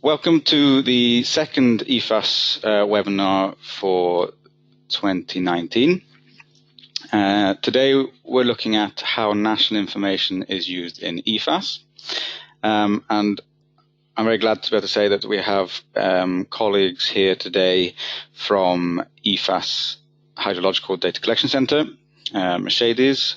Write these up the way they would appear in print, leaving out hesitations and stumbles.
Welcome to the second EFAS webinar for 2019. Today we're looking at how national information is used in EFAS. And I'm very glad to be able to say that we have colleagues here today from EFAS Hydrological Data Collection Centre. Mercedes,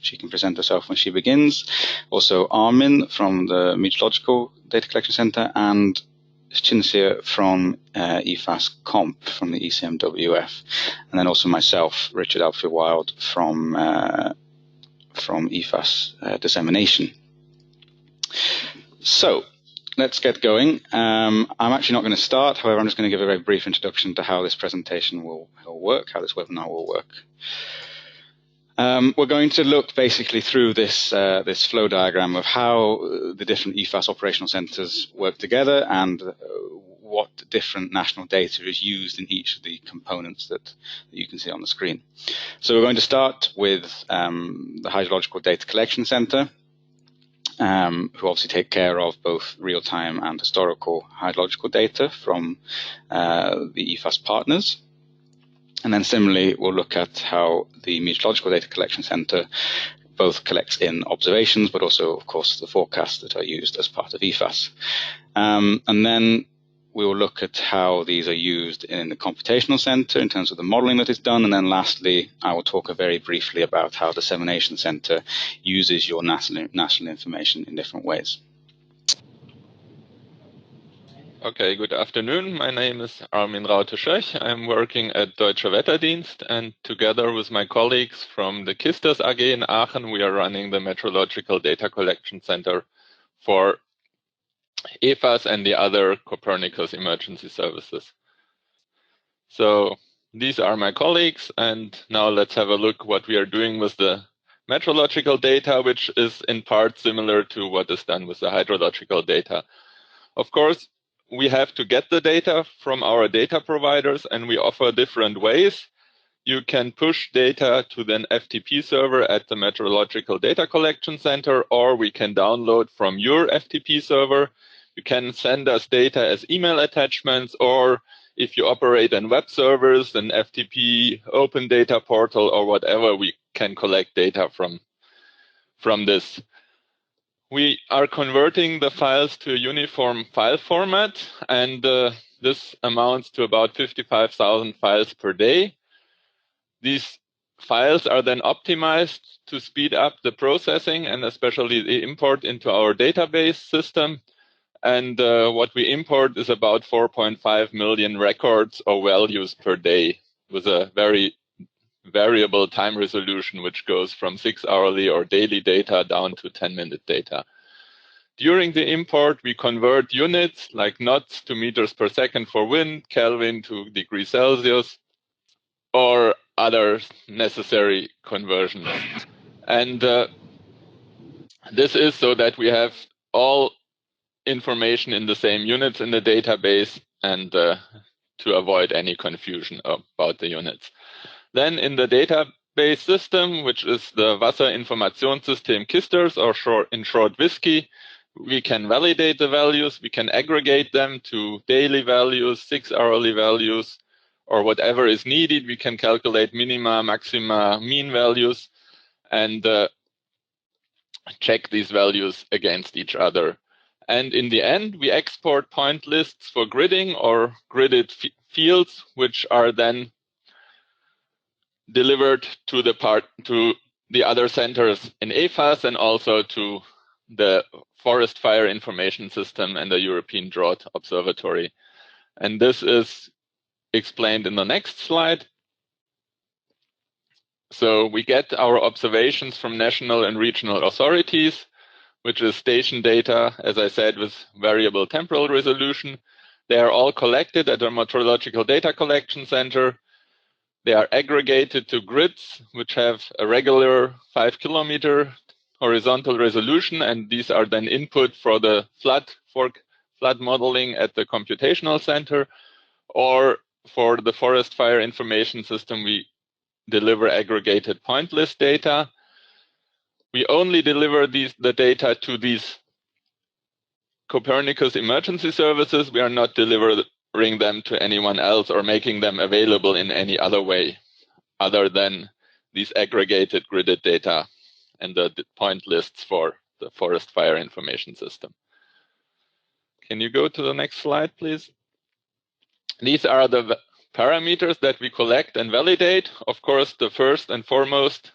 she can present herself when she begins. Also Armin from the Meteorological Data Collection Centre, and Chinsir from EFAS Comp from the ECMWF, and then also myself, Richard Alfie-Wild from EFAS Dissemination. So let's get going. I'm actually not going to start, however, I'm just going to give a very brief introduction to how this presentation will work, how this webinar will work. We're going to look basically through this flow diagram of how the different EFAS operational centres work together and what different national data is used in each of the components that you can see on the screen. So we're going to start with the Hydrological Data Collection Centre, who obviously take care of both real-time and historical hydrological data from the EFAS partners. And then similarly, we'll look at how the Meteorological Data Collection Centre both collects in observations, but also, of course, the forecasts that are used as part of EFAS. And then we will look at how these are used in the computational centre in terms of the modelling that is done. And then lastly, I will talk very briefly about how the dissemination centre uses your national information in different ways. Okay, good afternoon. My name is Armin Raute-Schöch. I'm working at Deutscher Wetterdienst, and together with my colleagues from the Kisters AG in Aachen, we are running the Meteorological Data Collection Center for EFAS and the other Copernicus emergency services. So these are my colleagues, and now let's have a look what we are doing with the meteorological data, which is in part similar to what is done with the hydrological data. Of course, we have to get the data from our data providers, and we offer different ways. You can push data to the FTP server at the Meteorological Data Collection Center, or we can download from your FTP server. You can send us data as email attachments, or if you operate on web servers, an FTP open data portal or whatever, we can collect data from this. We are converting the files to a uniform file format, and this amounts to about 55,000 files per day. These files are then optimized to speed up the processing and especially the import into our database system. And what we import is about 4.5 million records or values per day with a very variable time resolution, which goes from 6 hourly or daily data down to 10-minute data. During the import, we convert units like knots to meters per second for wind, Kelvin to degrees Celsius, or other necessary conversions. And this is so that we have all information in the same units in the database and to avoid any confusion about the units. Then in the database system, which is the Wasserinformationssystem Kisters, or in short WISKI, we can validate the values, we can aggregate them to daily values, 6 hourly values, or whatever is needed. We can calculate minima, maxima, mean values, and check these values against each other. And in the end, we export point lists for gridding or gridded fields, which are then delivered to the other centers in EFAS and also to the Forest Fire Information System and the European Drought Observatory. And this is explained in the next slide. So we get our observations from national and regional authorities, which is station data, as I said, with variable temporal resolution. They are all collected at the Meteorological Data Collection Center. They are aggregated to grids, which have a regular 5-kilometer horizontal resolution, and these are then input for the flood modeling at the computational center, or for the Forest Fire Information System, we deliver aggregated point list data. We only deliver the data to these Copernicus emergency services, we are not delivering them to anyone else or making them available in any other way other than these aggregated gridded data and the point lists for the forest fire information system. Can you go to the next slide, please? These are the parameters that we collect and validate. Of course, the first and foremost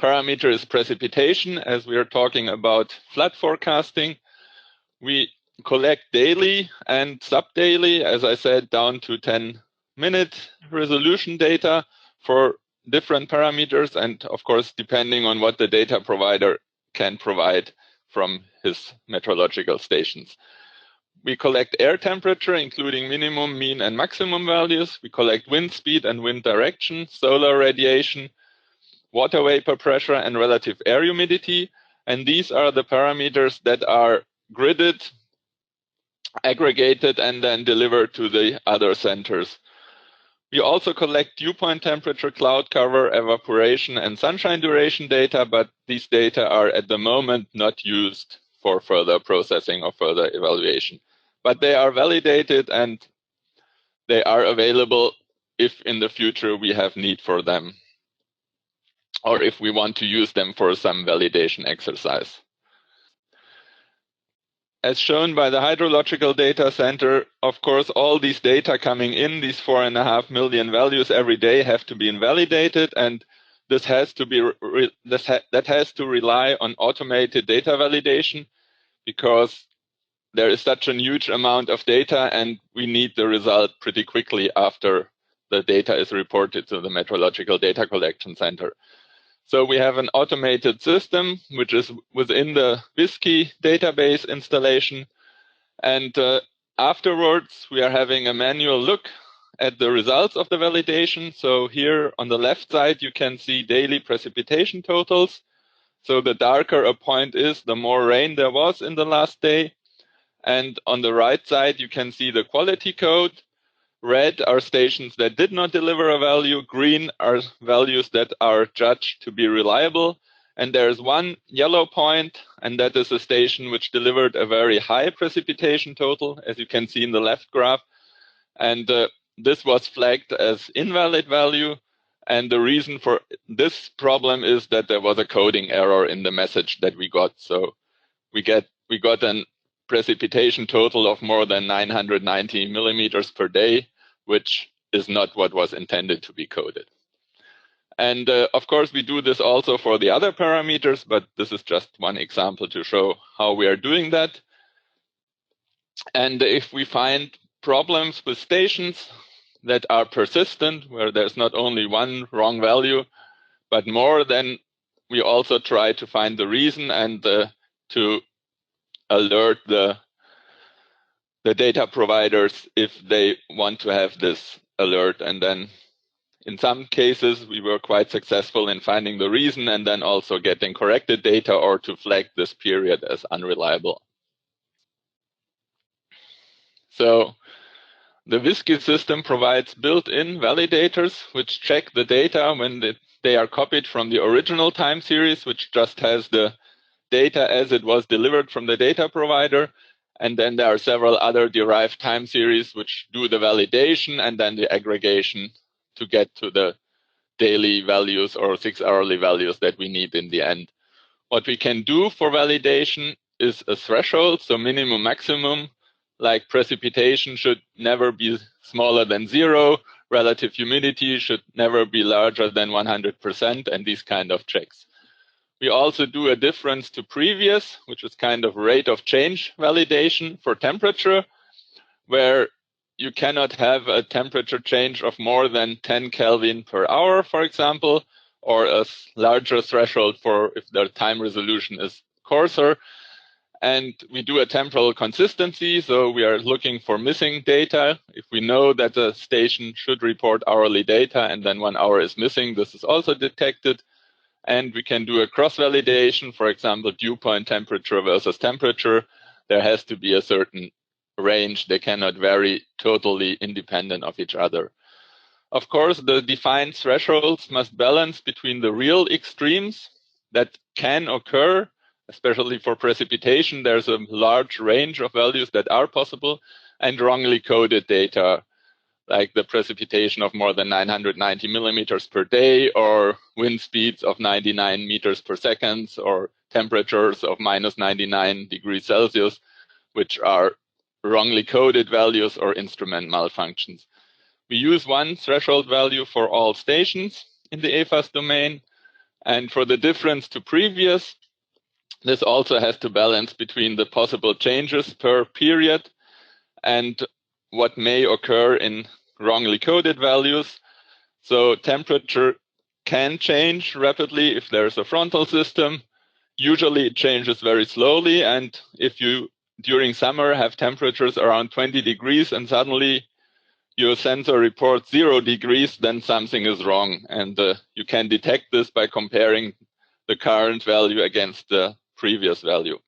parameter is precipitation, as we are talking about flood forecasting. We collect daily and sub-daily, as I said, down to 10-minute resolution data for different parameters, and of course, depending on what the data provider can provide from his meteorological stations. We collect air temperature, including minimum, mean, and maximum values. We collect wind speed and wind direction, solar radiation, water vapor pressure, and relative air humidity. And these are the parameters that are gridded, aggregated, and then delivered to the other centers. We also collect dew point temperature, cloud cover, evaporation, and sunshine duration data, but these data are at the moment not used for further processing or further evaluation. But they are validated and they are available if in the future we have need for them, or if we want to use them for some validation exercise. As shown by the Hydrological Data Center, of course, all these data coming in, these 4.5 million values every day, have to be invalidated, and this has to be that has to rely on automated data validation, because there is such a huge amount of data, and we need the result pretty quickly after the data is reported to the Meteorological Data Collection Centre. So we have an automated system, which is within the WSKI database installation. And afterwards, we are having a manual look at the results of the validation. So here on the left side, you can see daily precipitation totals. So the darker a point is, the more rain there was in the last day. And on the right side, you can see the quality code. Red are stations that did not deliver a value. Green are values that are judged to be reliable. And there's one yellow point, and that is a station which delivered a very high precipitation total, as you can see in the left graph. And this was flagged as invalid value. And the reason for this problem is that there was a coding error in the message that we got. So we got an precipitation total of more than 990 millimeters per day, which is not what was intended to be coded. And of course, we do this also for the other parameters, but this is just one example to show how we are doing that. And if we find problems with stations that are persistent, where there's not only one wrong value, but more, then we also try to find the reason and to alert the data providers if they want to have this alert. And then in some cases, we were quite successful in finding the reason and then also getting corrected data or to flag this period as unreliable. So the WSKI system provides built-in validators which check the data when they are copied from the original time series, which just has the data as it was delivered from the data provider. And then there are several other derived time series which do the validation and then the aggregation to get to the daily values or 6-hourly values that we need in the end. What we can do for validation is a threshold, so minimum, maximum, like precipitation should never be smaller than 0, relative humidity should never be larger than 100%, and these kind of checks. We also do a difference to previous, which is kind of rate of change validation for temperature, where you cannot have a temperature change of more than 10 Kelvin per hour, for example, or a larger threshold for if the time resolution is coarser. And we do a temporal consistency, so we are looking for missing data. If we know that the station should report hourly data and then 1 hour is missing, this is also detected. And we can do a cross-validation, for example, dew point temperature versus temperature. There has to be a certain range. They cannot vary totally independent of each other. Of course, the defined thresholds must balance between the real extremes that can occur, especially for precipitation, there's a large range of values that are possible, and wrongly coded data, like the precipitation of more than 990 millimeters per day, or wind speeds of 99 meters per second, or temperatures of minus 99 degrees Celsius, which are wrongly coded values or instrument malfunctions. We use one threshold value for all stations in the EFAS domain, and for the difference to previous, this also has to balance between the possible changes per period and what may occur in wrongly coded values. So temperature can change rapidly if there's a frontal system. Usually it changes very slowly, and if you during summer have temperatures around 20 degrees and suddenly your sensor reports 0 degrees, then something is wrong, and you can detect this by comparing the current value against the previous value.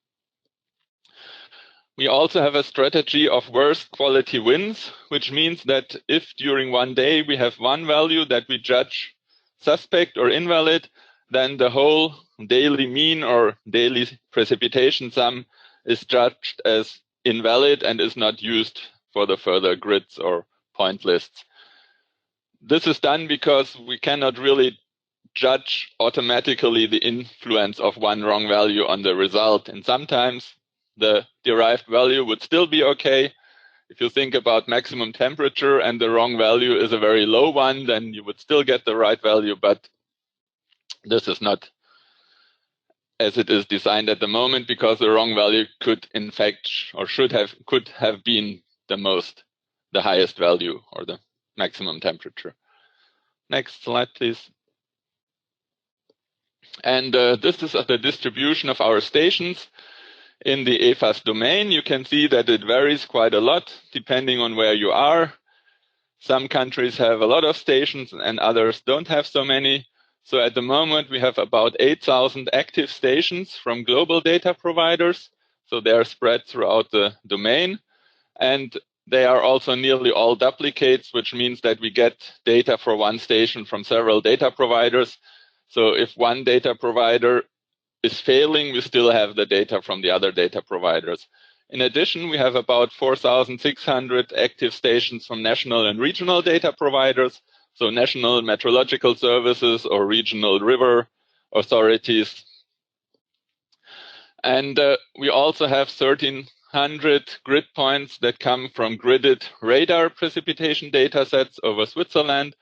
We also have a strategy of worst quality winds, which means that if during one day we have one value that we judge suspect or invalid, then the whole daily mean or daily precipitation sum is judged as invalid and is not used for the further grids or point lists. This is done because we cannot really judge automatically the influence of one wrong value on the result. And sometimes the derived value would still be okay. If you think about maximum temperature and the wrong value is a very low one, then you would still get the right value, but this is not as it is designed at the moment, because the wrong value could in fact, or could have been the highest value or the maximum temperature. Next slide, please. And this is the distribution of our stations in the EFAS domain. You can see that it varies quite a lot depending on where you are. Some countries have a lot of stations and others don't have so many. So at the moment we have about 8,000 active stations from global data providers. So they are spread throughout the domain, and they are also nearly all duplicates, which means that we get data for one station from several data providers. So if one data provider is failing, we still have the data from the other data providers. In addition, we have about 4,600 active stations from national and regional data providers, so national meteorological services or regional river authorities. And we also have 1,300 grid points that come from gridded radar precipitation data sets over Switzerland,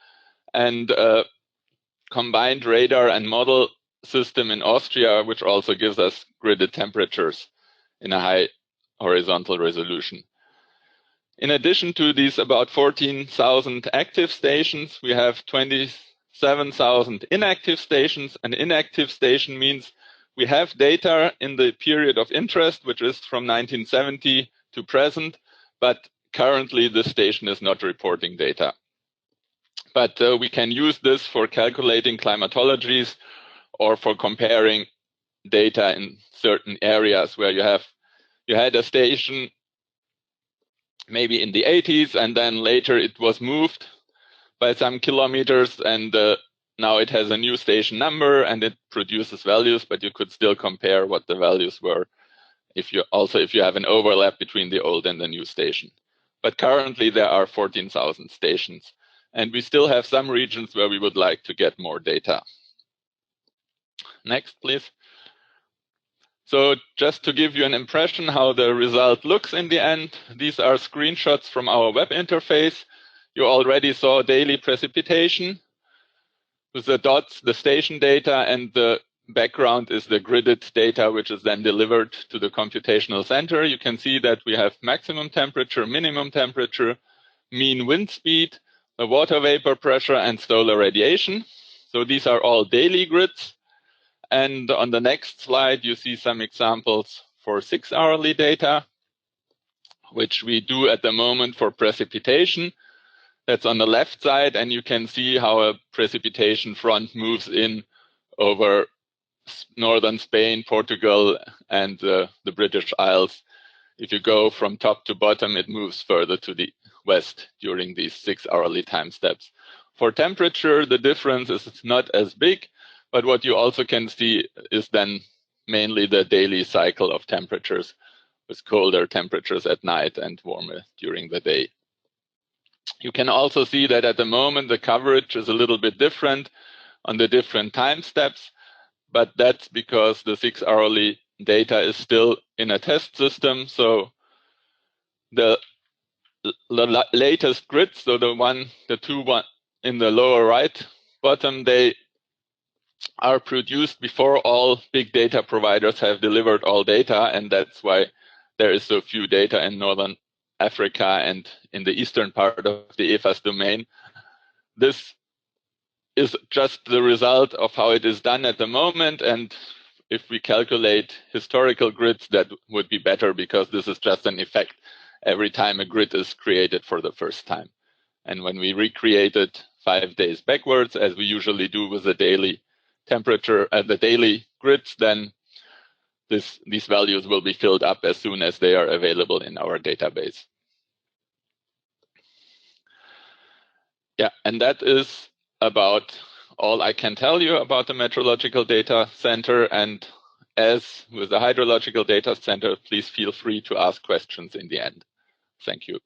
and combined radar and model system in Austria, which also gives us gridded temperatures in a high horizontal resolution. In addition to these about 14,000 active stations, we have 27,000 inactive stations. An inactive station means we have data in the period of interest, which is from 1970 to present, but currently the station is not reporting data. But we can use this for calculating climatologies or for comparing data in certain areas where you had a station maybe in the 80s, and then later it was moved by some kilometers, and now it has a new station number and it produces values, but you could still compare what the values were if you have an overlap between the old and the new station. But currently there are 14,000 stations, and we still have some regions where we would like to get more data. Next, please. So just to give you an impression how the result looks in the end, these are screenshots from our web interface. You already saw daily precipitation with the dots, the station data, and the background is the gridded data, which is then delivered to the computational center. You can see that we have maximum temperature, minimum temperature, mean wind speed, the water vapor pressure, and solar radiation. So these are all daily grids. And on the next slide, you see some examples for 6-hourly data, which we do at the moment for precipitation. That's on the left side, and you can see how a precipitation front moves in over northern Spain, Portugal, and the British Isles. If you go from top to bottom, it moves further to the west during these 6-hourly time steps. For temperature, the difference is not as big, but what you also can see is then mainly the daily cycle of temperatures, with colder temperatures at night and warmer during the day. You can also see that at the moment the coverage is a little bit different on the different time steps, but that's because the 6-hourly data is still in a test system. So the latest grids, so the two in the lower right bottom, they are produced before all big data providers have delivered all data, and that's why there is so few data in Northern Africa and in the eastern part of the EFAS domain. This is just the result of how it is done at the moment, and if we calculate historical grids, that would be better, because this is just an effect every time a grid is created for the first time. And when we recreate it 5 days backwards, as we usually do with the daily temperature and the daily grids, then these values will be filled up as soon as they are available in our database. Yeah, and that is about all I can tell you about the Meteorological Data Center. And as with the Hydrological Data Center, please feel free to ask questions in the end. Thank you.